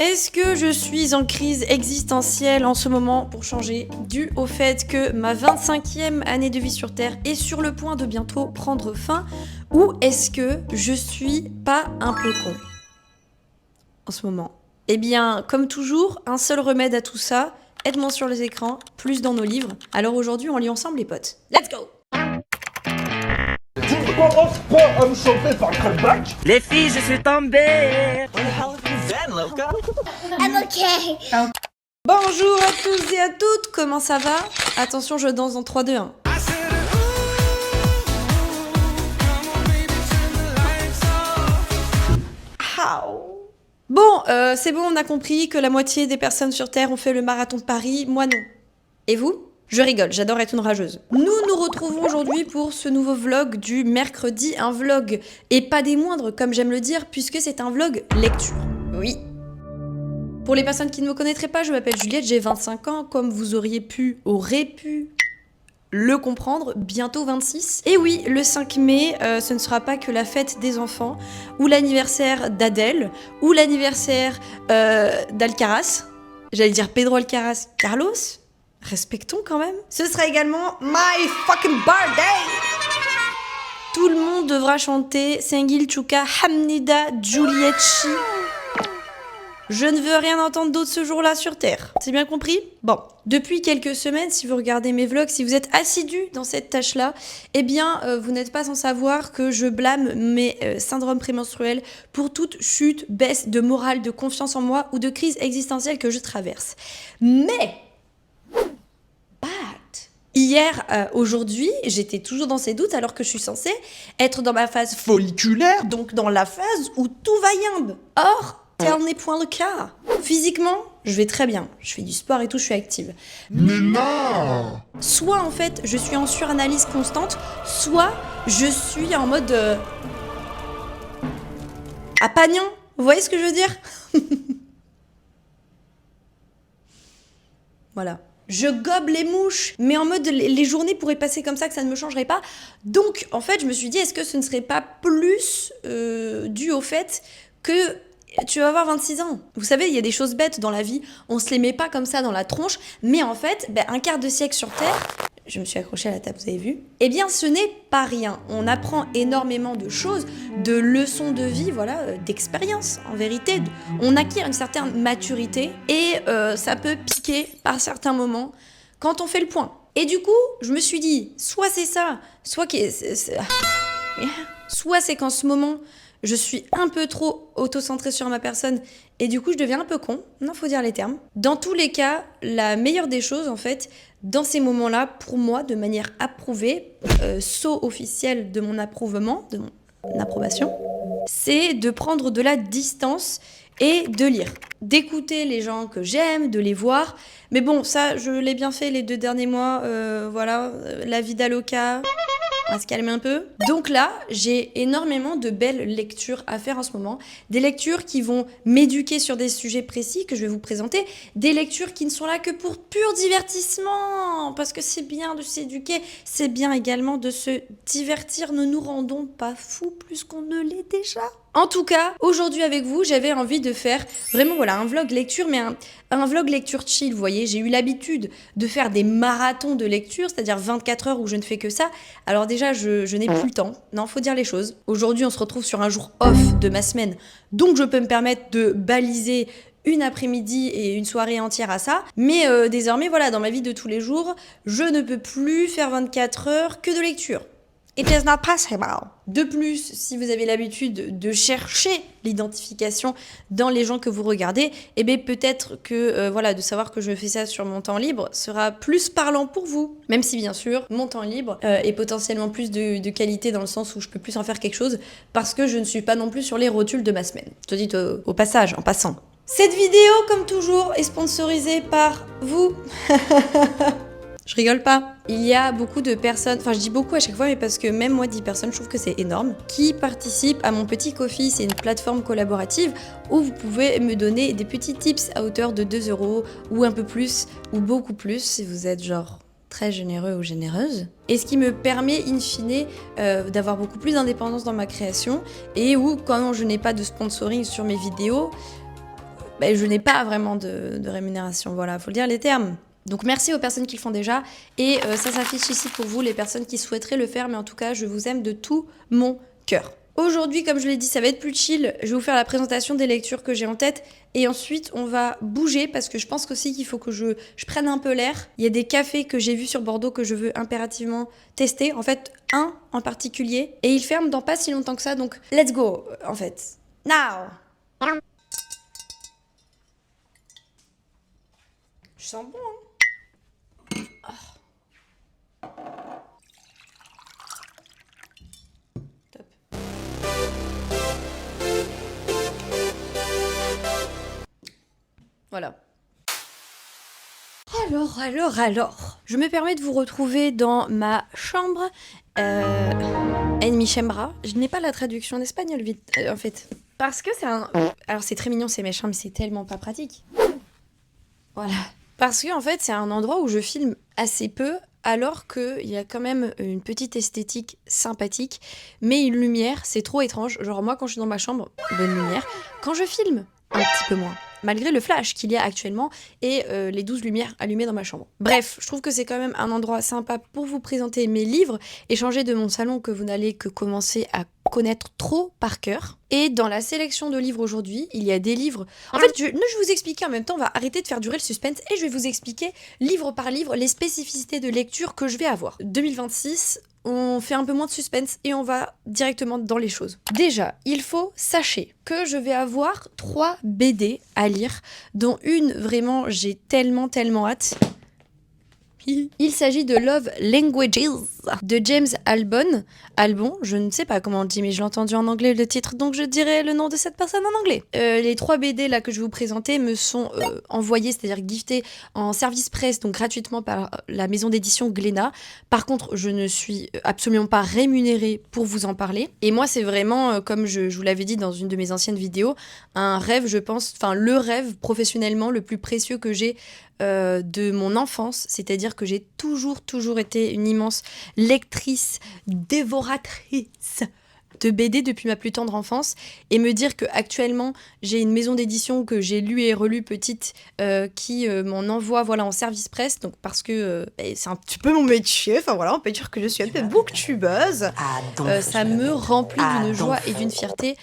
Est-ce que je suis en crise existentielle en ce moment pour changer, dû au fait que ma 25e année de vie sur Terre est sur le point de bientôt prendre fin, ou est-ce que je suis pas un peu con en ce moment? Eh bien, comme toujours, un seul remède à tout ça, aide-moi sur les écrans, plus dans nos livres. Alors aujourd'hui, on lit ensemble les potes. Let's go! Tu ne commences pas à me chauffer par le callback. Les filles, je suis tombé. I'm okay. Bonjour à tous et à toutes, comment ça va? Attention, je danse dans 3, 2, 1. Bon, c'est bon, on a compris que la moitié des personnes sur Terre ont fait le marathon de Paris, moi non. Et vous? Je rigole, j'adore être une rageuse. Nous nous retrouvons aujourd'hui pour ce nouveau vlog du mercredi, un vlog, et pas des moindres comme j'aime le dire, puisque c'est un vlog lecture. Oui. Pour les personnes qui ne me connaîtraient pas, je m'appelle Juliette, j'ai 25 ans, comme vous auriez pu le comprendre, bientôt 26. Et oui, le 5 mai, ce ne sera pas que la fête des enfants, ou l'anniversaire d'Adèle, ou l'anniversaire d'Alcaraz. J'allais dire Pedro Alcaraz Carlos. Respectons quand même. Ce sera également my fucking birthday. Tout le monde devra chanter Sengil Chuka Hamnida Julietchi. Je ne veux rien entendre d'autre ce jour-là sur Terre. C'est bien compris? Bon, depuis quelques semaines, si vous regardez mes vlogs, si vous êtes assidus dans cette tâche-là, eh bien, vous n'êtes pas sans savoir que je blâme mes syndromes prémenstruels pour toute chute, baisse de morale, de confiance en moi ou de crise existentielle que je traverse. Mais hier, aujourd'hui, j'étais toujours dans ces doutes alors que je suis censée être dans ma phase folliculaire, donc dans la phase où tout va yimbe. Or, tel n'est point le cas. Physiquement, je vais très bien. Je fais du sport et tout, je suis active. Mais non. Soit en fait, je suis en suranalyse constante, soit je suis en mode à Pagnan. Vous voyez ce que je veux dire? Voilà. Je gobe les mouches, mais en mode les journées pourraient passer comme ça, que ça ne me changerait pas. Donc, en fait, je me suis dit, est-ce que ce ne serait pas plus dû au fait que tu vas avoir 26 ans? Vous savez, il y a des choses bêtes dans la vie, on se les met pas comme ça dans la tronche, mais en fait, un quart de siècle sur Terre, je me suis accrochée à la table, vous avez vu? Eh bien, ce n'est pas rien. On apprend énormément de choses, de leçons de vie, voilà, d'expérience, en vérité. On acquiert une certaine maturité et ça peut piquer par certains moments quand on fait le point. Et du coup, je me suis dit, soit c'est ça, soit c'est qu'en ce moment, je suis un peu trop auto-centrée sur ma personne et du coup, je deviens un peu con. Non, faut dire les termes. Dans tous les cas, la meilleure des choses, en fait, dans ces moments-là, pour moi, de manière approuvée, saut officiel de mon approuvement, de mon approbation, c'est de prendre de la distance et de lire. D'écouter les gens que j'aime, de les voir. Mais bon, ça, je l'ai bien fait les 2 derniers mois. Voilà, la vie d'Aloca. On va se calmer un peu. Donc là, j'ai énormément de belles lectures à faire en ce moment. Des lectures qui vont m'éduquer sur des sujets précis que je vais vous présenter. Des lectures qui ne sont là que pour pur divertissement. Parce que c'est bien de s'éduquer. C'est bien également de se divertir. Ne nous rendons pas fous plus qu'on ne l'est déjà. En tout cas, aujourd'hui avec vous, j'avais envie de faire vraiment voilà, un vlog lecture, mais un vlog lecture chill, vous voyez. J'ai eu l'habitude de faire des marathons de lecture, c'est-à-dire 24 heures où je ne fais que ça. Alors déjà, je n'ai plus le temps. Non, faut dire les choses. Aujourd'hui, on se retrouve sur un jour off de ma semaine, donc je peux me permettre de baliser une après-midi et une soirée entière à ça. Mais désormais, voilà, dans ma vie de tous les jours, je ne peux plus faire 24 heures que de lecture. It is not possible. De plus, si vous avez l'habitude de chercher l'identification dans les gens que vous regardez, eh bien peut-être que voilà, de savoir que je fais ça sur mon temps libre sera plus parlant pour vous. Même si bien sûr, mon temps libre est potentiellement plus de qualité dans le sens où je peux plus en faire quelque chose parce que je ne suis pas non plus sur les rotules de ma semaine. Je te dis au passage, en passant. Cette vidéo, comme toujours, est sponsorisée par vous. Je rigole pas. Il y a beaucoup de personnes, enfin je dis beaucoup à chaque fois, mais parce que même moi 10 personnes, je trouve que c'est énorme, qui participent à mon petit Ko-fi. C'est une plateforme collaborative où vous pouvez me donner des petits tips à hauteur de 2 € ou un peu plus, ou beaucoup plus, si vous êtes genre très généreux ou généreuse. Et ce qui me permet, in fine, d'avoir beaucoup plus d'indépendance dans ma création et où, quand je n'ai pas de sponsoring sur mes vidéos, bah, je n'ai pas vraiment de rémunération, voilà, faut le dire les termes. Donc merci aux personnes qui le font déjà, et ça s'affiche ici pour vous, les personnes qui souhaiteraient le faire, mais en tout cas, je vous aime de tout mon cœur. Aujourd'hui, comme je l'ai dit, ça va être plus chill. Je vais vous faire la présentation des lectures que j'ai en tête. Et ensuite, on va bouger parce que je pense aussi qu'il faut que je prenne un peu l'air. Il y a des cafés que j'ai vus sur Bordeaux que je veux impérativement tester. En fait, un en particulier. Et il ferme dans pas si longtemps que ça. Donc, let's go, en fait. Now! Je sens bon, hein? Top. Voilà. Alors. Je me permets de vous retrouver dans ma chambre. En mi chambra. Je n'ai pas la traduction en espagnol, vite, en fait. Parce que c'est un... Alors, c'est très mignon, c'est méchant, mais c'est tellement pas pratique. Voilà. Parce que, en fait, c'est un endroit où je filme assez peu, alors qu'il y a quand même une petite esthétique sympathique, mais une lumière, c'est trop étrange. Genre, moi, quand je suis dans ma chambre, bonne lumière. Quand je filme, un petit peu moins. Malgré le flash qu'il y a actuellement et les 12 lumières allumées dans ma chambre. Bref, je trouve que c'est quand même un endroit sympa pour vous présenter mes livres, échanger de mon salon que vous n'allez que commencer à connaître trop par cœur. Et dans la sélection de livres aujourd'hui, il y a des livres... En fait, je vais vous expliquer en même temps, on va arrêter de faire durer le suspense et je vais vous expliquer livre par livre les spécificités de lecture que je vais avoir. 2026... on fait un peu moins de suspense et on va directement dans les choses. Déjà, il faut sachez que je vais avoir 3 BD à lire, dont une vraiment j'ai tellement hâte. Il s'agit de Love Languages de James Albon. Albon, je ne sais pas comment on le dit, mais je l'ai entendu en anglais le titre, donc je dirai le nom de cette personne en anglais. Les 3 BD là que je vais vous présenter me sont envoyés, c'est-à-dire giftés en service presse, donc gratuitement par la maison d'édition Glénat. Par contre, je ne suis absolument pas rémunérée pour vous en parler. Et moi, c'est vraiment, comme je vous l'avais dit dans une de mes anciennes vidéos, un rêve, je pense, enfin le rêve professionnellement le plus précieux que j'ai de mon enfance, c'est-à-dire que j'ai toujours été une immense lectrice, dévoratrice de BD depuis ma plus tendre enfance, et me dire que actuellement j'ai une maison d'édition que j'ai lue et relue petite qui m'en envoie voilà en service presse, donc parce que c'est un petit peu mon métier, enfin voilà, on peut dire que je suis un peu booktubeuse, ça me remplit d'une joie et d'une fierté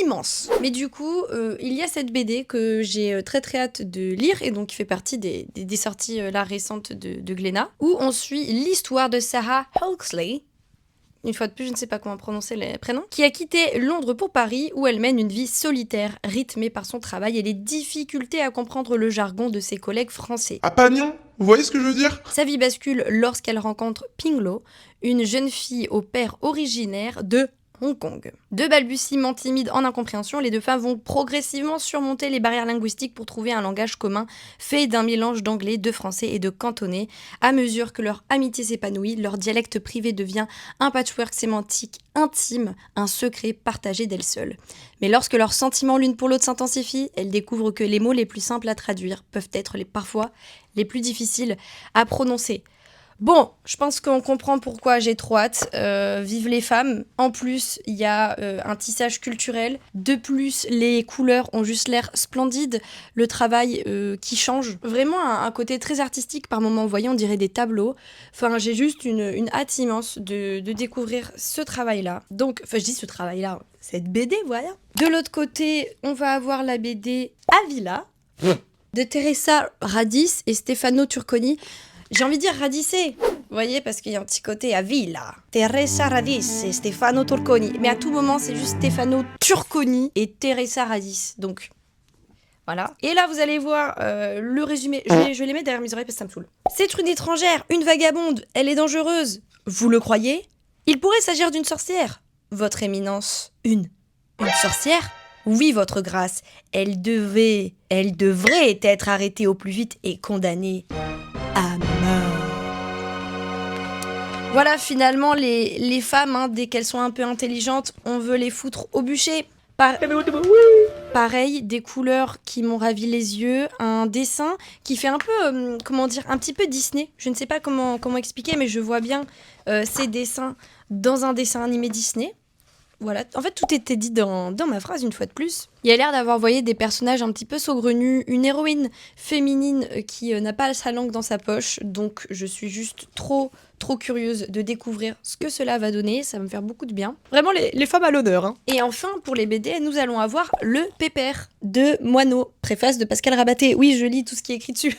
immense. Mais du coup, il y a cette BD que j'ai très hâte de lire, et donc qui fait partie des sorties là récentes de Glénat, où on suit l'histoire de Sarah Huxley. Une fois de plus, je ne sais pas comment prononcer les prénoms, qui a quitté Londres pour Paris, où elle mène une vie solitaire, rythmée par son travail et les difficultés à comprendre le jargon de ses collègues français. À Pagnon, vous voyez ce que je veux dire? Sa vie bascule lorsqu'elle rencontre Pinglo, une jeune fille au père originaire de Hong Kong. De balbutiements timides en incompréhension, les deux femmes vont progressivement surmonter les barrières linguistiques pour trouver un langage commun fait d'un mélange d'anglais, de français et de cantonais. À mesure que leur amitié s'épanouit, leur dialecte privé devient un patchwork sémantique intime, un secret partagé d'elles seules. Mais lorsque leurs sentiments l'une pour l'autre s'intensifient, elles découvrent que les mots les plus simples à traduire peuvent être parfois les plus difficiles à prononcer. Bon, je pense qu'on comprend pourquoi j'ai trop hâte. Vive les femmes. En plus, il y a un tissage culturel. De plus, les couleurs ont juste l'air splendides. Le travail qui change. Vraiment un côté très artistique par moments. Vous voyez, on dirait des tableaux. Enfin, j'ai juste une hâte immense de découvrir ce travail-là. Donc, enfin, je dis ce travail-là, cette BD, voilà. De l'autre côté, on va avoir la BD Avila de Teresa Radis et Stefano Turconi. J'ai envie de dire radissé, vous voyez, parce qu'il y a un petit côté à Villa. Teresa Radis et Stefano Turconi. Mais à tout moment, c'est juste Stefano Turconi et Teresa Radis. Donc, voilà. Et là, vous allez voir le résumé. Je vais les mettre derrière mes oreilles parce que ça me saoule. C'est une étrangère, une vagabonde. Elle est dangereuse. Vous le croyez? Il pourrait s'agir d'une sorcière. Votre éminence. Une sorcière? Oui, votre grâce. Elle devrait être arrêtée au plus vite et condamnée à mort. Voilà, finalement, les femmes, dès qu'elles sont un peu intelligentes, on veut les foutre au bûcher. Pareil, des couleurs qui m'ont ravi les yeux, un dessin qui fait un peu, un petit peu Disney. Je ne sais pas comment expliquer, mais je vois bien ces dessins dans un dessin animé Disney. Voilà, en fait tout était dit dans ma phrase une fois de plus. Il a l'air d'avoir envoyé des personnages un petit peu saugrenus, une héroïne féminine qui n'a pas sa langue dans sa poche, donc je suis juste trop curieuse de découvrir ce que cela va donner, ça va me faire beaucoup de bien. Vraiment les femmes à l'honneur. Hein. Et enfin pour les BD, nous allons avoir Le Pépère de Moineau, préface de Pascal Rabaté. Oui, je lis tout ce qui est écrit dessus.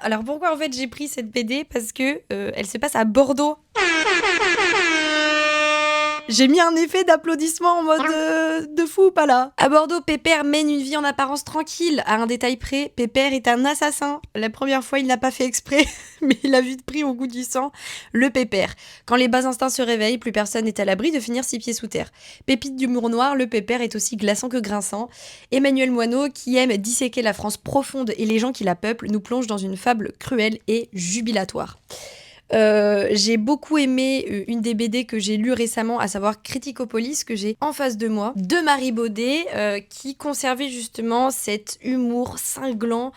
Alors pourquoi en fait j'ai pris cette BD? Parce que elle se passe à Bordeaux. J'ai mis un effet d'applaudissement en mode de fou, pas là. À Bordeaux, Pépère mène une vie en apparence tranquille. À un détail près, Pépère est un assassin. La première fois, il n'a pas fait exprès, mais il a vite pris au goût du sang. Le Pépère. Quand les bas instincts se réveillent, plus personne n'est à l'abri de finir 6 pieds sous terre. Pépite d'humour noir, le Pépère est aussi glaçant que grinçant. Emmanuel Moineau, qui aime disséquer la France profonde et les gens qui la peuplent, nous plonge dans une fable cruelle et jubilatoire. J'ai beaucoup aimé une des BD que j'ai lues récemment, à savoir Criticopolis, que j'ai en face de moi, de Marie Baudet, qui conservait justement cet humour cinglant,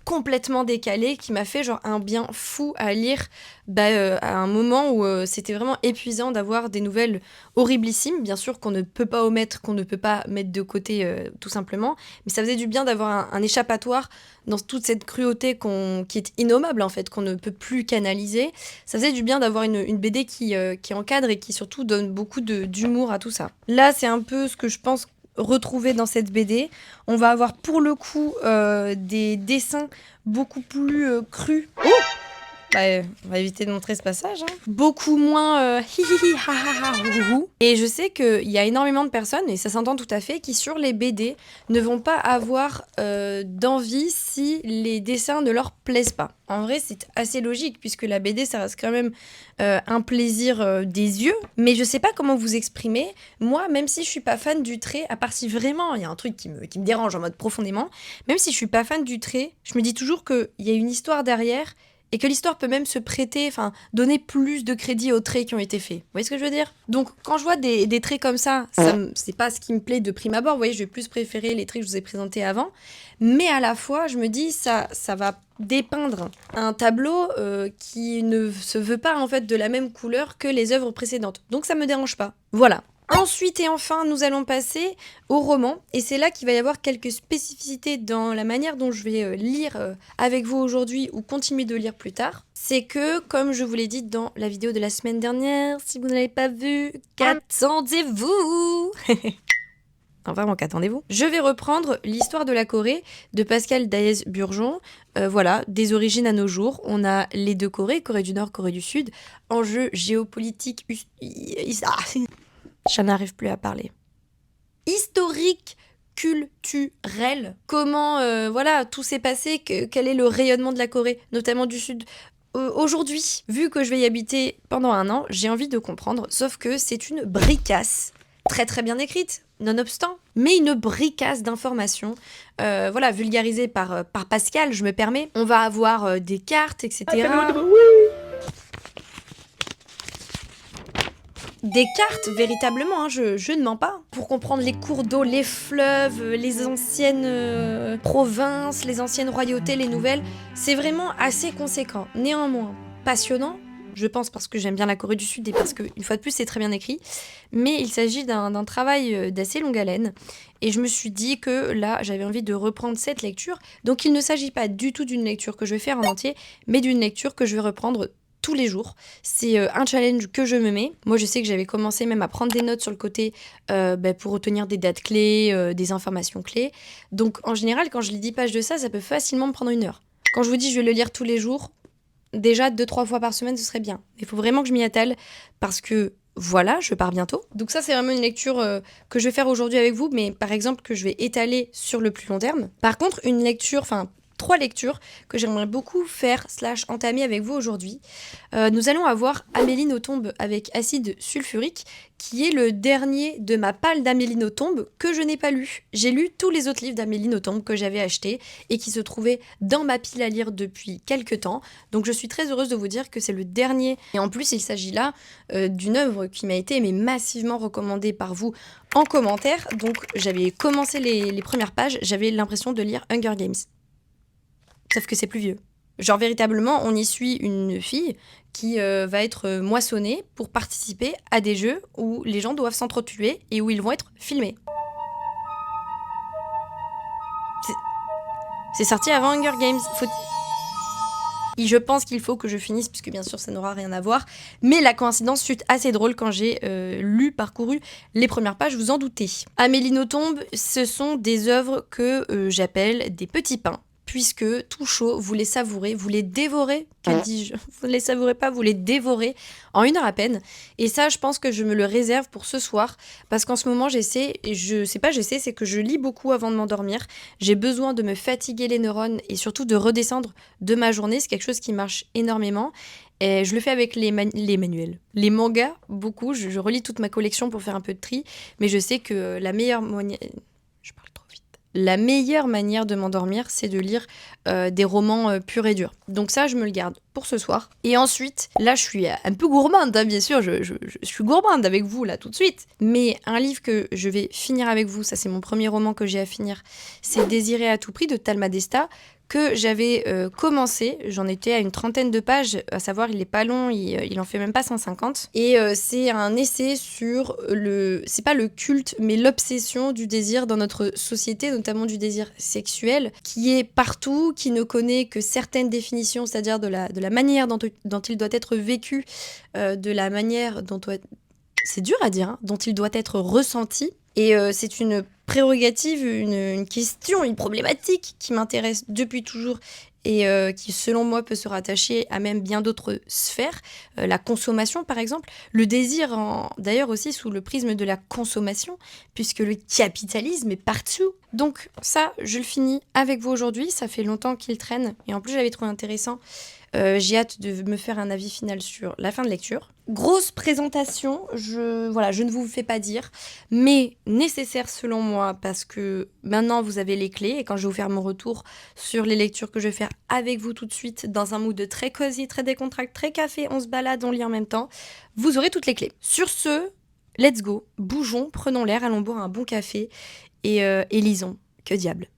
complètement décalé, qui m'a fait genre un bien fou à lire à un moment où c'était vraiment épuisant d'avoir des nouvelles horriblissimes, bien sûr qu'on ne peut pas omettre, qu'on ne peut pas mettre de côté tout simplement, mais ça faisait du bien d'avoir un échappatoire dans toute cette cruauté qui est innommable en fait, qu'on ne peut plus canaliser. Ça faisait du bien d'avoir une BD qui encadre et qui surtout donne beaucoup d'humour à tout ça. Là, c'est un peu ce que je pense retrouver dans cette BD. On va avoir pour le coup des dessins beaucoup plus crus. Oh, on va éviter de montrer ce passage. Hein. Beaucoup moins hihihi ha ha ha hou hou. Et je sais qu'il y a énormément de personnes, et ça s'entend tout à fait, qui sur les BD ne vont pas avoir d'envie si les dessins ne leur plaisent pas. En vrai, c'est assez logique, puisque la BD, ça reste quand même un plaisir des yeux. Mais je sais pas comment vous exprimer. Moi, même si je suis pas fan du trait, à part si vraiment il y a un truc qui me dérange en mode profondément, même si je suis pas fan du trait, je me dis toujours qu'il y a une histoire derrière, et que l'histoire peut même se prêter, enfin, donner plus de crédit aux traits qui ont été faits. Vous voyez ce que je veux dire? Donc, quand je vois des traits comme ça, c'est pas ce qui me plaît de prime abord. Vous voyez, je vais plus préférer les traits que je vous ai présentés avant. Mais à la fois, je me dis, ça va dépeindre un tableau qui ne se veut pas, en fait, de la même couleur que les œuvres précédentes. Donc, ça me dérange pas. Voilà. Ensuite et enfin, nous allons passer au roman. Et c'est là qu'il va y avoir quelques spécificités dans la manière dont je vais lire avec vous aujourd'hui ou continuer de lire plus tard. C'est que, comme je vous l'ai dit dans la vidéo de la semaine dernière, si vous ne l'avez pas vue, qu'attendez-vous? Non, vraiment, qu'attendez-vous? Je vais reprendre l'histoire de la Corée de Pascal Daez-Burgeon. Voilà, des origines à nos jours. On a les deux Corées, Corée du Nord, Corée du Sud. Enjeux géopolitiques... Je n'arrive plus à parler. Historique, culturel. Comment, voilà, tout s'est passé, quel est le rayonnement de la Corée, notamment du Sud. Aujourd'hui, vu que je vais y habiter pendant 1 an, j'ai envie de comprendre, sauf que c'est une bricasse, très très bien écrite, nonobstant, mais une bricasse d'informations, voilà, vulgarisée par Pascal, je me permets. On va avoir des cartes, etc. Des cartes, véritablement, hein, je ne mens pas. Pour comprendre les cours d'eau, les fleuves, les anciennes provinces, les anciennes royautés, les nouvelles, c'est vraiment assez conséquent. Néanmoins, passionnant, je pense parce que j'aime bien la Corée du Sud et parce que, une fois de plus, c'est très bien écrit. Mais il s'agit d'un travail d'assez longue haleine. Et je me suis dit que là, j'avais envie de reprendre cette lecture. Donc il ne s'agit pas du tout d'une lecture que je vais faire en entier, mais d'une lecture que je vais reprendre tous les jours. C'est un challenge que je me mets. Moi, je sais que j'avais commencé même à prendre des notes sur le côté pour retenir des dates clés, des informations clés. Donc, en général, quand je lis 10 pages de ça, ça peut facilement me prendre 1 heure. Quand je vous dis je vais le lire tous les jours, déjà 2-3 fois par semaine, ce serait bien. Il faut vraiment que je m'y attelle parce que voilà, je pars bientôt. Donc ça, c'est vraiment une lecture que je vais faire aujourd'hui avec vous, mais par exemple que je vais étaler sur le plus long terme. Par contre, une lecture, 3 lectures que j'aimerais beaucoup faire / entamer avec vous aujourd'hui. Nous allons avoir Amélie Nothomb avec Acide sulfurique, qui est le dernier de ma palle d'Amélie Nothomb que je n'ai pas lu. J'ai lu tous les autres livres d'Amélie Nothomb que j'avais achetés et qui se trouvaient dans ma pile à lire depuis quelques temps. Donc je suis très heureuse de vous dire que c'est le dernier. Et en plus, il s'agit là d'une œuvre qui m'a été massivement recommandée par vous en commentaire. Donc j'avais commencé les premières pages, j'avais l'impression de lire Hunger Games. Sauf que c'est plus vieux. Genre véritablement, on y suit une fille qui va être moissonnée pour participer à des jeux où les gens doivent s'entretuer et où ils vont être filmés. C'est sorti avant Hunger Games. Et je pense qu'il faut que je finisse, puisque bien sûr ça n'aura rien à voir. Mais la coïncidence fut assez drôle quand j'ai parcouru les premières pages, vous en doutez. Amélie Nothomb, ce sont des œuvres que j'appelle des petits pains. Puisque tout chaud, vous les savourez, vous les dévorez, que dis-je ? Vous ne les savourez pas, vous les dévorez en 1 heure à peine. Et ça, je pense que je me le réserve pour ce soir, parce qu'en ce moment, c'est que je lis beaucoup avant de m'endormir. J'ai besoin de me fatiguer les neurones et surtout de redescendre de ma journée. C'est quelque chose qui marche énormément. Et je le fais avec les manuels. Les mangas, beaucoup. Je relis toute ma collection pour faire un peu de tri. Mais je sais que la meilleure manière de m'endormir, c'est de lire des romans purs et durs. Donc ça, je me le garde pour ce soir. Et ensuite, là, je suis un peu gourmande, hein, bien sûr, je suis gourmande avec vous, là, tout de suite. Mais un livre que je vais finir avec vous, ça c'est mon premier roman que j'ai à finir, c'est Désirer à tout prix de Talma Desta, que j'avais commencé. J'en étais à une 30aine de pages, à savoir il est pas long, il en fait même pas 150. Et c'est un essai sur c'est pas le culte, mais l'obsession du désir dans notre société, notamment du désir sexuel, qui est partout, qui ne connaît que certaines définitions, c'est-à-dire de la manière dont il doit être vécu, de la manière dont c'est dur à dire, hein, dont il doit être ressenti. Et c'est une prérogative, une question, une problématique qui m'intéresse depuis toujours et qui, selon moi, peut se rattacher à même bien d'autres sphères. La consommation, par exemple. Le désir, d'ailleurs aussi sous le prisme de la consommation, puisque le capitalisme est partout. Donc ça, je le finis avec vous aujourd'hui. Ça fait longtemps qu'il traîne. Et en plus, j'avais trouvé intéressant. J'ai hâte de me faire un avis final sur la fin de lecture. Grosse présentation, je ne vous fais pas dire, mais nécessaire selon moi parce que maintenant vous avez les clés et quand je vais vous faire mon retour sur les lectures que je vais faire avec vous tout de suite dans un mood très cosy, très décontracté, très café, on se balade, on lit en même temps, vous aurez toutes les clés. Sur ce, let's go, bougeons, prenons l'air, allons boire un bon café et lisons. Que diable.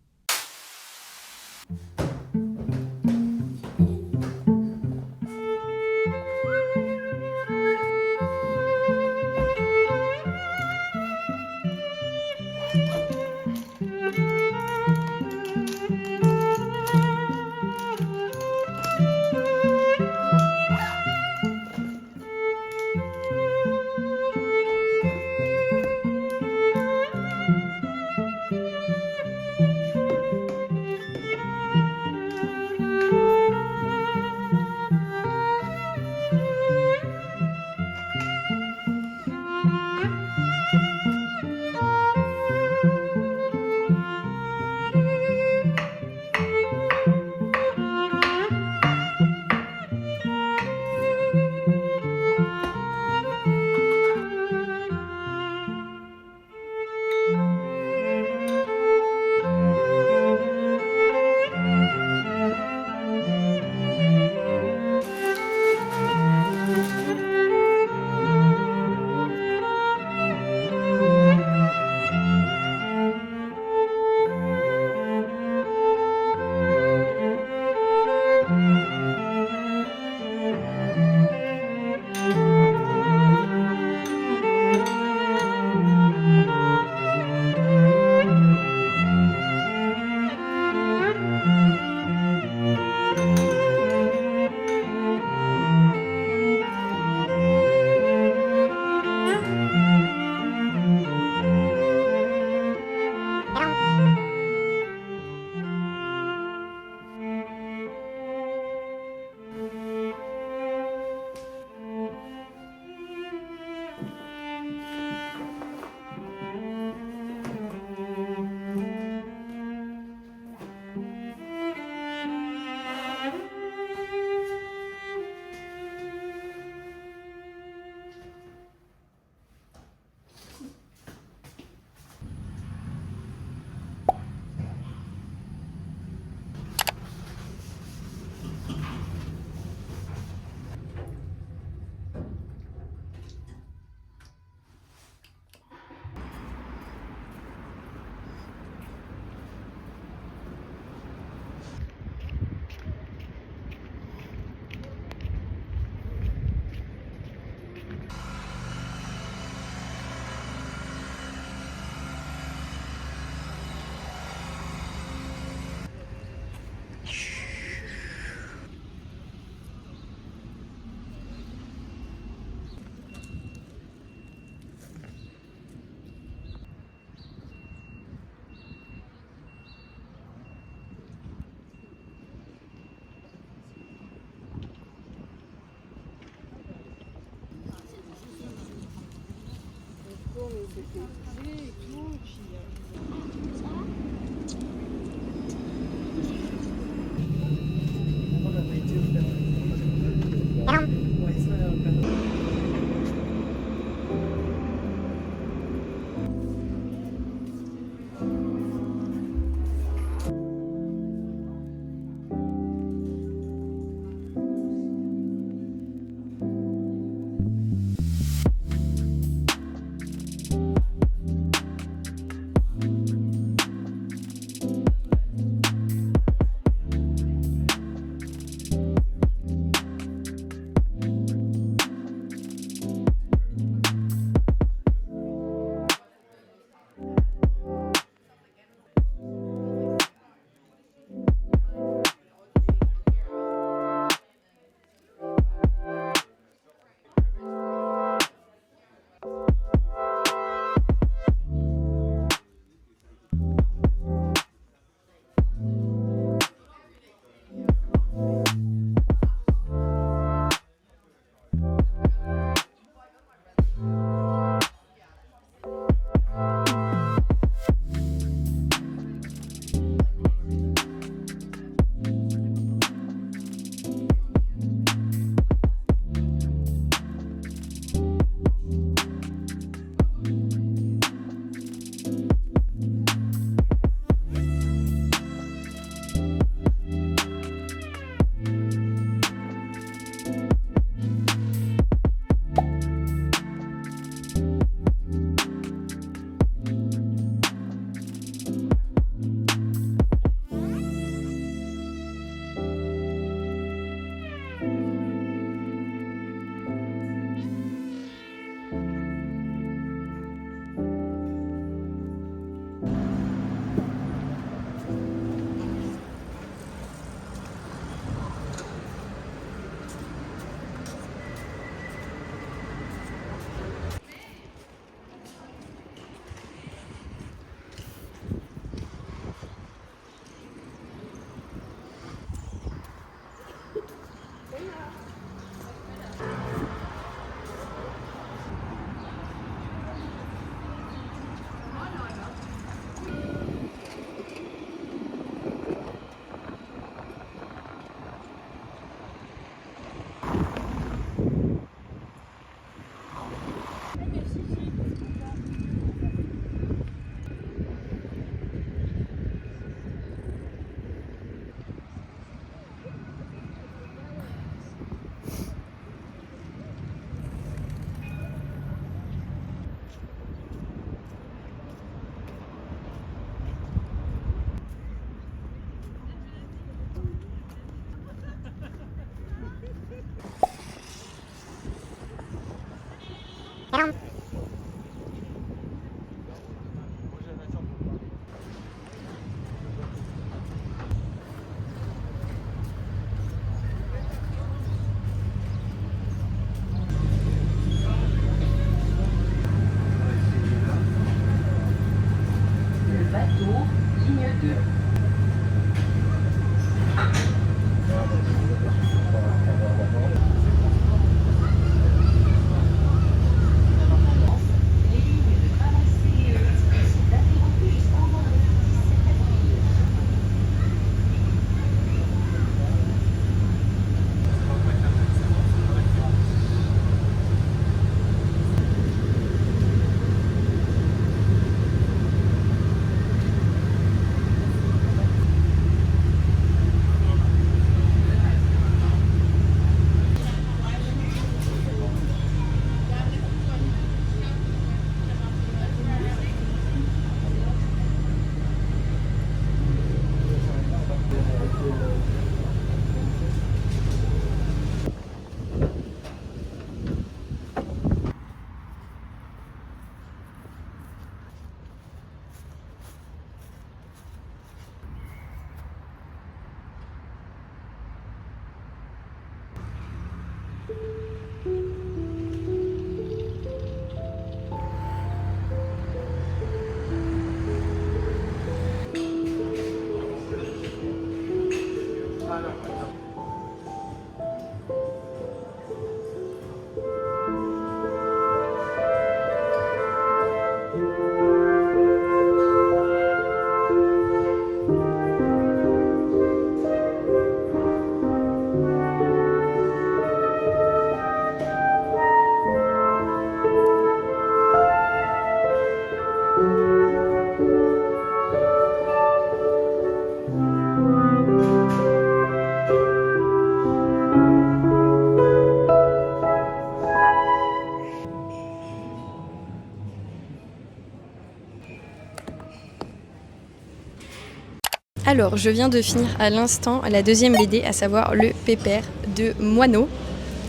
Alors, je viens de finir à l'instant la deuxième BD, à savoir Le Pépère de Moineau.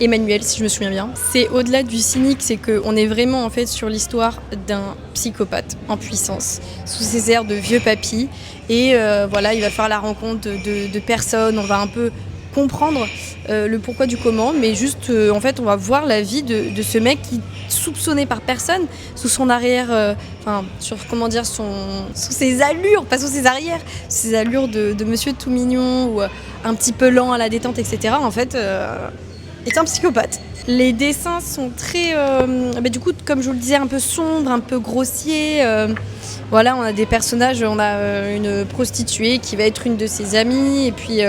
Emmanuel, si je me souviens bien. C'est au-delà du cynique, c'est qu'on est vraiment en fait sur l'histoire d'un psychopathe en puissance, sous ses airs de vieux papy. Et voilà, il va faire la rencontre de personnes, on va un peu comprendre le pourquoi du comment, mais juste en fait on va voir la vie de ce mec qui soupçonné par personne, sous son arrière, sur comment dire, sous ses allures, pas sous ses arrières, ses allures de monsieur tout mignon ou un petit peu lent à la détente, etc. En fait, est un psychopathe. Les dessins sont très, du coup, comme je vous le disais, un peu sombres, un peu grossiers. Voilà, on a des personnages, on a une prostituée qui va être une de ses amies, et puis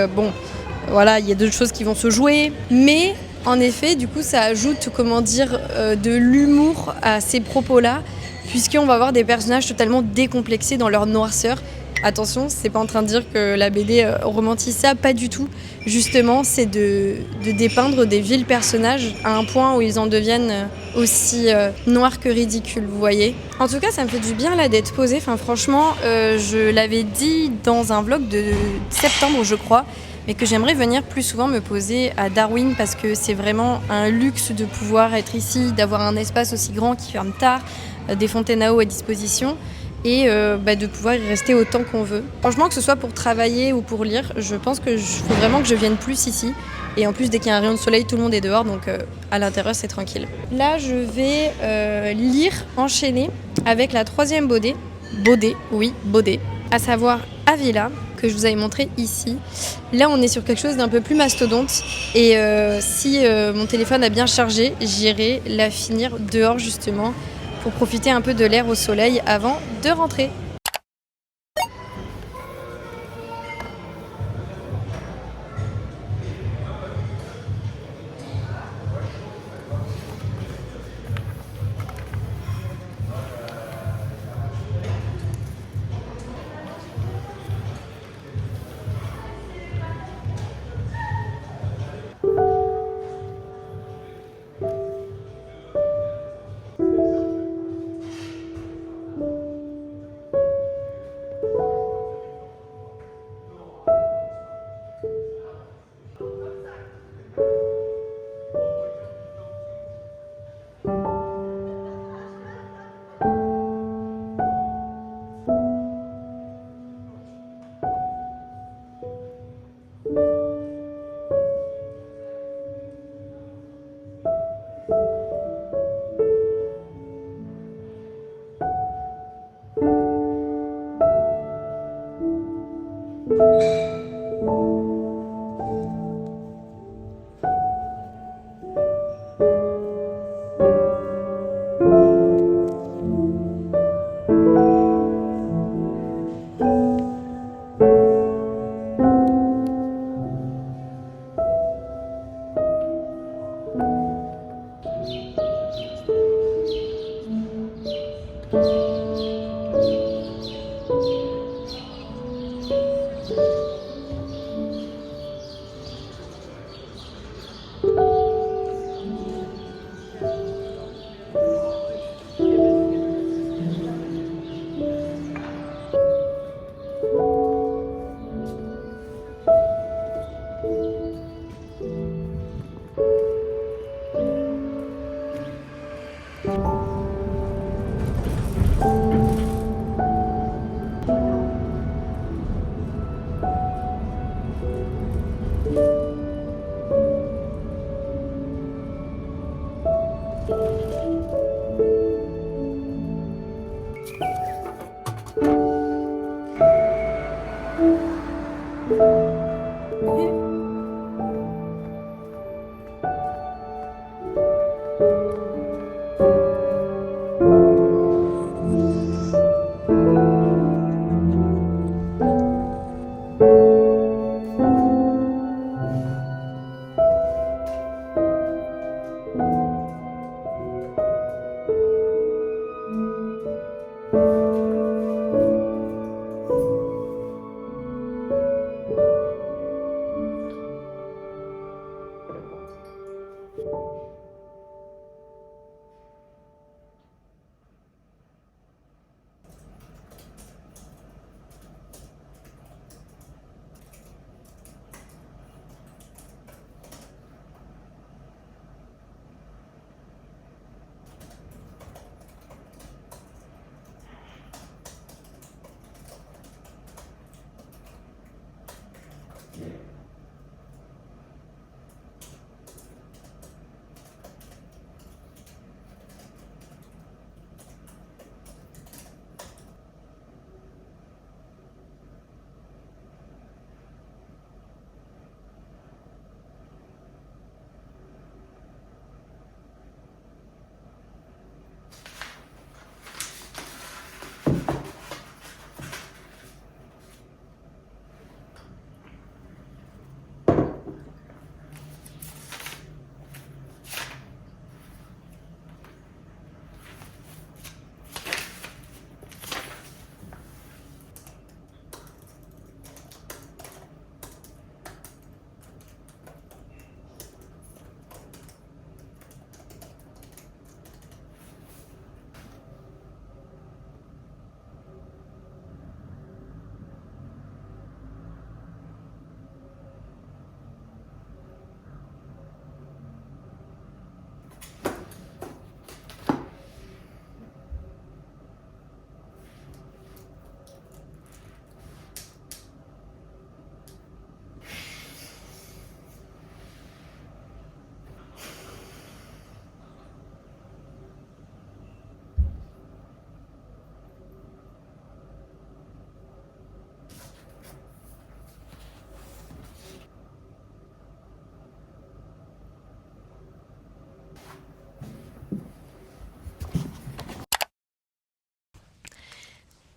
voilà, il y a d'autres choses qui vont se jouer. Mais en effet, du coup, ça ajoute, de l'humour à ces propos-là, puisqu'on va avoir des personnages totalement décomplexés dans leur noirceur. Attention, c'est pas en train de dire que la BD romantise ça, pas du tout. Justement, c'est de dépeindre des vils personnages à un point où ils en deviennent aussi noirs que ridicules, vous voyez. En tout cas, ça me fait du bien là d'être posée. Enfin, franchement, je l'avais dit dans un vlog de septembre, je crois, mais que j'aimerais venir plus souvent me poser à Darwin parce que c'est vraiment un luxe de pouvoir être ici, d'avoir un espace aussi grand qui ferme tard, des fontaines à eau à disposition et de pouvoir y rester autant qu'on veut. Franchement, que ce soit pour travailler ou pour lire, je pense qu'il faut vraiment que je vienne plus ici. Et en plus, dès qu'il y a un rayon de soleil, tout le monde est dehors, donc à l'intérieur, c'est tranquille. Là, je vais lire, enchaîner avec la troisième Bodé, à savoir Avila, que je vous avais montré ici. Là, on est sur quelque chose d'un peu plus mastodonte. Et si mon téléphone a bien chargé, j'irai la finir dehors, justement, pour profiter un peu de l'air au soleil avant de rentrer.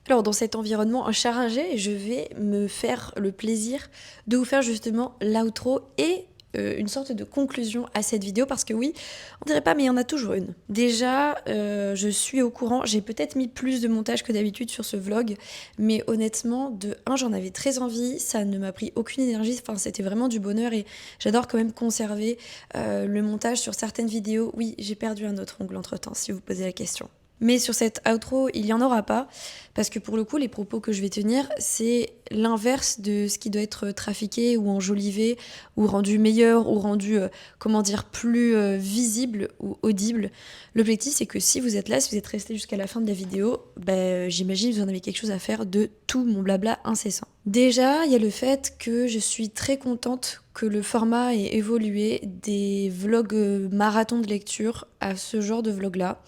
Alors dans cet environnement chargé, je vais me faire le plaisir de vous faire justement l'outro et une sorte de conclusion à cette vidéo parce que oui, on dirait pas mais il y en a toujours une. Déjà, je suis au courant, j'ai peut-être mis plus de montage que d'habitude sur ce vlog, mais honnêtement, de un, j'en avais très envie, ça ne m'a pris aucune énergie, enfin c'était vraiment du bonheur et j'adore quand même conserver le montage sur certaines vidéos. Oui, j'ai perdu un autre ongle entre-temps si vous posez la question. Mais sur cette outro, il n'y en aura pas, parce que pour le coup, les propos que je vais tenir, c'est l'inverse de ce qui doit être trafiqué ou enjolivé, ou rendu meilleur, ou rendu, plus visible ou audible. L'objectif, c'est que si vous êtes là, si vous êtes resté jusqu'à la fin de la vidéo, j'imagine que vous en avez quelque chose à faire de tout mon blabla incessant. Déjà, il y a le fait que je suis très contente que le format ait évolué des vlogs marathon de lecture à ce genre de vlog-là.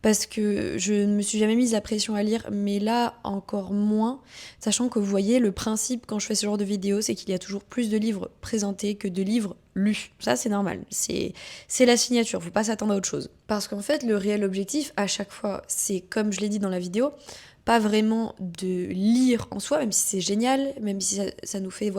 Parce que je ne me suis jamais mise la pression à lire, mais là encore moins, sachant que vous voyez, le principe quand je fais ce genre de vidéo, c'est qu'il y a toujours plus de livres présentés que de livres lus. Ça, c'est normal, c'est la signature, faut pas s'attendre à autre chose. Parce qu'en fait, le réel objectif, à chaque fois, c'est, comme je l'ai dit dans la vidéo, pas vraiment de lire en soi, même si c'est génial, même si ça nous fait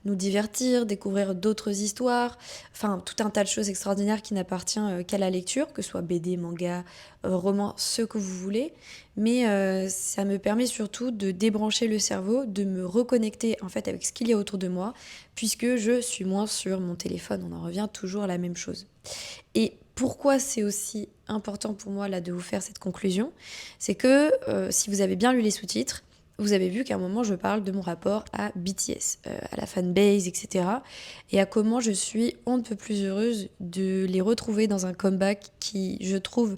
nous divertir, découvrir d'autres histoires, enfin tout un tas de choses extraordinaires qui n'appartient qu'à la lecture, que ce soit BD, manga, roman, ce que vous voulez. Mais ça me permet surtout de débrancher le cerveau, de me reconnecter en fait avec ce qu'il y a autour de moi, puisque je suis moins sur mon téléphone, on en revient toujours à la même chose. Et pourquoi c'est aussi important pour moi là de vous faire cette conclusion, c'est que si vous avez bien lu les sous-titres, vous avez vu qu'à un moment je parle de mon rapport à BTS, à la fanbase, etc. Et à comment je suis on ne peut plus heureuse de les retrouver dans un comeback qui, je trouve,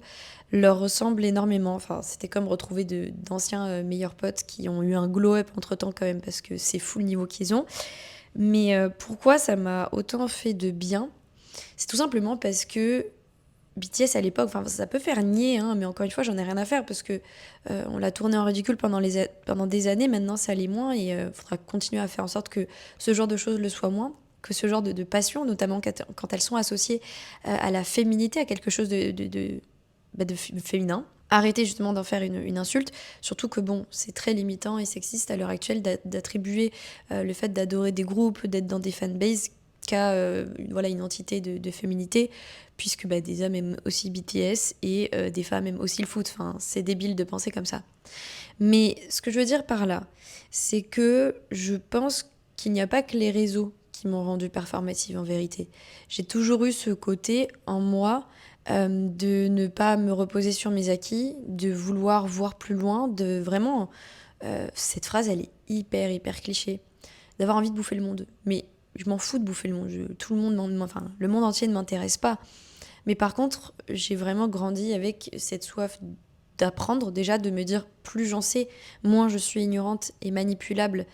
leur ressemble énormément. Enfin, c'était comme retrouver d'anciens meilleurs potes qui ont eu un glow-up entre-temps quand même, parce que c'est fou le niveau qu'ils ont. Mais pourquoi ça m'a autant fait de bien ? C'est tout simplement parce que BTS à l'époque, enfin ça peut faire nier, hein, mais encore une fois j'en ai rien à faire parce que on l'a tourné en ridicule pendant des années, maintenant ça l'est moins et faudra continuer à faire en sorte que ce genre de choses le soit moins, que ce genre de passion, notamment quand elles sont associées à la féminité, à quelque chose de féminin. Arrêter justement d'en faire une insulte, surtout que bon, c'est très limitant et sexiste à l'heure actuelle d'attribuer le fait d'adorer des groupes, d'être dans des fanbases qu'à voilà, une entité de féminité, puisque des hommes aiment aussi BTS et des femmes aiment aussi le foot. Enfin, c'est débile de penser comme ça. Mais ce que je veux dire par là, c'est que je pense qu'il n'y a pas que les réseaux qui m'ont rendue performative en vérité. J'ai toujours eu ce côté en moi de ne pas me reposer sur mes acquis, de vouloir voir plus loin, de vraiment... cette phrase, elle est hyper, hyper cliché. D'avoir envie de bouffer le monde. Mais je m'en fous de bouffer le monde. Tout le monde, enfin, le monde entier ne m'intéresse pas. Mais par contre, j'ai vraiment grandi avec cette soif d'apprendre, déjà de me dire plus j'en sais, moins je suis ignorante et manipulable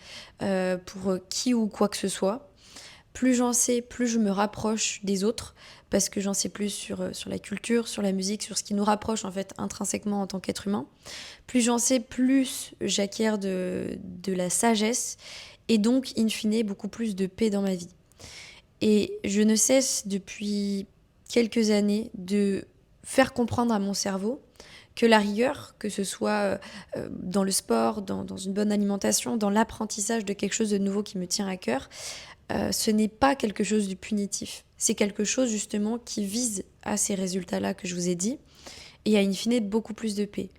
pour qui ou quoi que ce soit. Plus j'en sais, plus je me rapproche des autres, parce que j'en sais plus sur la culture, sur la musique, sur ce qui nous rapproche en fait intrinsèquement en tant qu'être humain. Plus j'en sais, plus j'acquiers de la sagesse, et donc, in fine, beaucoup plus de paix dans ma vie. Et je ne cesse depuis quelques années de faire comprendre à mon cerveau que la rigueur, que ce soit dans le sport, dans une bonne alimentation, dans l'apprentissage de quelque chose de nouveau qui me tient à cœur, ce n'est pas quelque chose de punitif. C'est quelque chose justement qui vise à ces résultats-là que je vous ai dit et à in fine beaucoup plus de paix.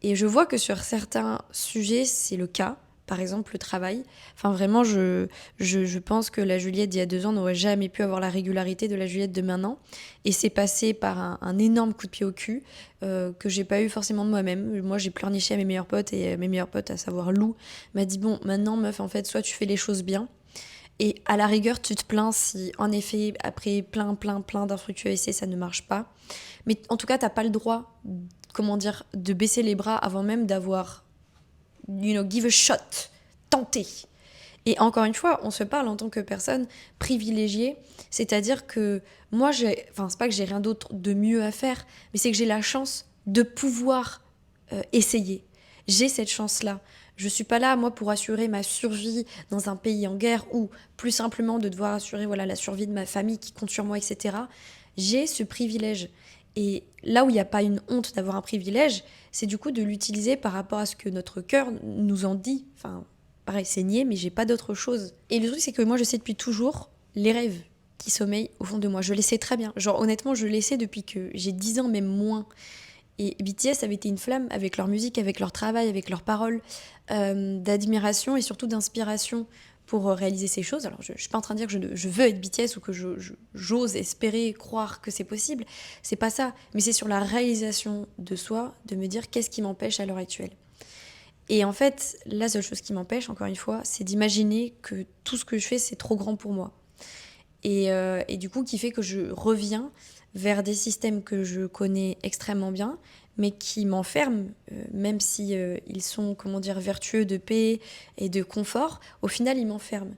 Et je vois que sur certains sujets, c'est le cas. Par exemple, le travail. Enfin, vraiment, je pense que la Juliette d'il y a 2 ans n'aurait jamais pu avoir la régularité de la Juliette de maintenant. Et c'est passé par un énorme coup de pied au cul que j'ai pas eu forcément de moi-même. Moi, j'ai pleurniché à mes meilleurs potes et mes meilleurs potes, à savoir Lou, m'a dit bon, maintenant, meuf, en fait, soit tu fais les choses bien. Et à la rigueur, tu te plains si, en effet, après plein d'infructueux essais, ça ne marche pas. Mais en tout cas, t'as pas le droit, comment dire, de baisser les bras avant même d'avoir, give a shot, tenter. Et encore une fois, on se parle en tant que personne privilégiée, c'est-à-dire que moi, c'est pas que j'ai rien d'autre de mieux à faire, mais c'est que j'ai la chance de pouvoir essayer. J'ai cette chance-là. Je suis pas là, moi, pour assurer ma survie dans un pays en guerre ou plus simplement de devoir assurer la survie de ma famille qui compte sur moi, etc. J'ai ce privilège. Et là où il n'y a pas une honte d'avoir un privilège, c'est du coup de l'utiliser par rapport à ce que notre cœur nous en dit. Enfin, pareil, c'est niais, mais j'ai pas d'autre chose. Et le truc, c'est que moi, je sais depuis toujours les rêves qui sommeillent au fond de moi. Je les sais très bien. Genre, honnêtement, je les sais depuis que j'ai 10 ans, même moins. Et BTS avait été une flamme avec leur musique, avec leur travail, avec leurs paroles, d'admiration et surtout d'inspiration pour réaliser ces choses. Alors, je ne suis pas en train de dire que je veux être BTS ou que j'ose espérer croire que c'est possible. C'est pas ça. Mais c'est sur la réalisation de soi, de me dire qu'est-ce qui m'empêche à l'heure actuelle. Et en fait, la seule chose qui m'empêche, encore une fois, c'est d'imaginer que tout ce que je fais, c'est trop grand pour moi. Et du coup, qui fait que je reviens vers des systèmes que je connais extrêmement bien, mais qui m'enferment, même si ils sont, comment dire, vertueux de paix et de confort, au final, ils m'enferment.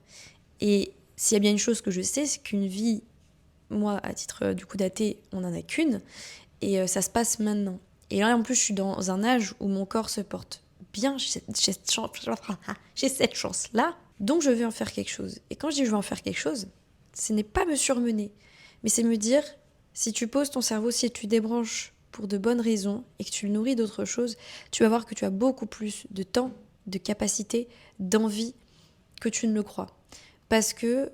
Et s'il y a bien une chose que je sais, c'est qu'une vie, moi, à titre du coup d'athée, on n'en a qu'une, et ça se passe maintenant. Et là, en plus, je suis dans un âge où mon corps se porte bien, j'ai cette chance-là, donc je veux en faire quelque chose. Et quand je dis je veux en faire quelque chose, ce n'est pas me surmener, mais c'est me dire, si tu poses ton cerveau, si tu débranches pour de bonnes raisons et que tu le nourris d'autres choses, tu vas voir que tu as beaucoup plus de temps, de capacité, d'envie que tu ne le crois. Parce que,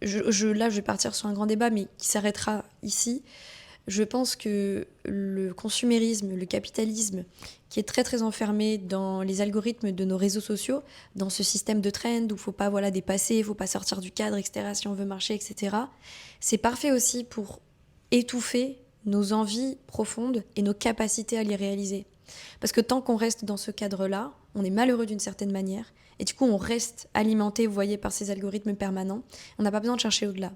là je vais partir sur un grand débat, mais qui s'arrêtera ici. Je pense que le consumérisme, le capitalisme, qui est très très enfermé dans les algorithmes de nos réseaux sociaux, dans ce système de trend où il ne faut pas dépasser, il ne faut pas sortir du cadre, etc., si on veut marcher, etc., c'est parfait aussi pour étouffer nos envies profondes et nos capacités à les réaliser. Parce que tant qu'on reste dans ce cadre-là, on est malheureux d'une certaine manière, et du coup on reste alimenté, vous voyez, par ces algorithmes permanents, on n'a pas besoin de chercher au-delà.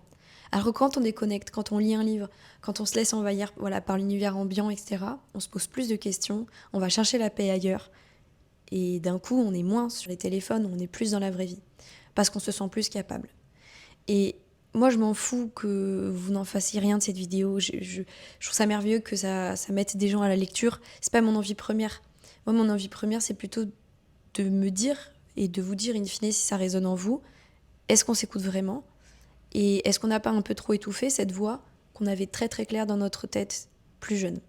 Alors que quand on déconnecte, quand on lit un livre, quand on se laisse envahir par l'univers ambiant, etc., on se pose plus de questions, on va chercher la paix ailleurs. Et d'un coup, on est moins sur les téléphones, on est plus dans la vraie vie. Parce qu'on se sent plus capable. Et moi, je m'en fous que vous n'en fassiez rien de cette vidéo. Je trouve ça merveilleux que ça mette des gens à la lecture. C'est pas mon envie première. Moi, mon envie première, c'est plutôt de me dire et de vous dire, in fine, si ça résonne en vous, est-ce qu'on s'écoute vraiment ? Et est-ce qu'on n'a pas un peu trop étouffé cette voix qu'on avait très très claire dans notre tête plus jeune ?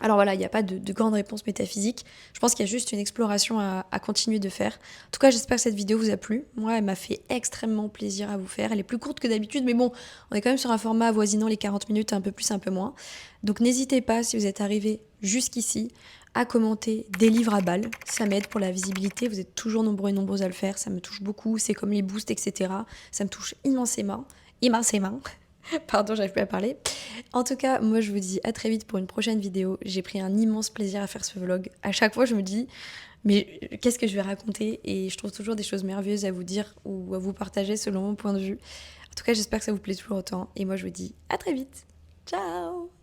Alors voilà, il n'y a pas de grande réponse métaphysique. Je pense qu'il y a juste une exploration à continuer de faire. En tout cas, j'espère que cette vidéo vous a plu. Moi, elle m'a fait extrêmement plaisir à vous faire. Elle est plus courte que d'habitude, mais bon, on est quand même sur un format avoisinant les 40 minutes, un peu plus, un peu moins. Donc n'hésitez pas, si vous êtes arrivé jusqu'ici, à commenter des livres à balles. Ça m'aide pour la visibilité. Vous êtes toujours nombreux et nombreuses à le faire. Ça me touche beaucoup. C'est comme les boosts, etc. Ça me touche immensément. Immensément. Pardon, j'arrive plus à parler. En tout cas, moi je vous dis à très vite pour une prochaine vidéo. J'ai pris un immense plaisir à faire ce vlog. À chaque fois, je me dis, mais qu'est-ce que je vais raconter ? Et je trouve toujours des choses merveilleuses à vous dire ou à vous partager selon mon point de vue. En tout cas, j'espère que ça vous plaît toujours autant. Et moi, je vous dis à très vite. Ciao !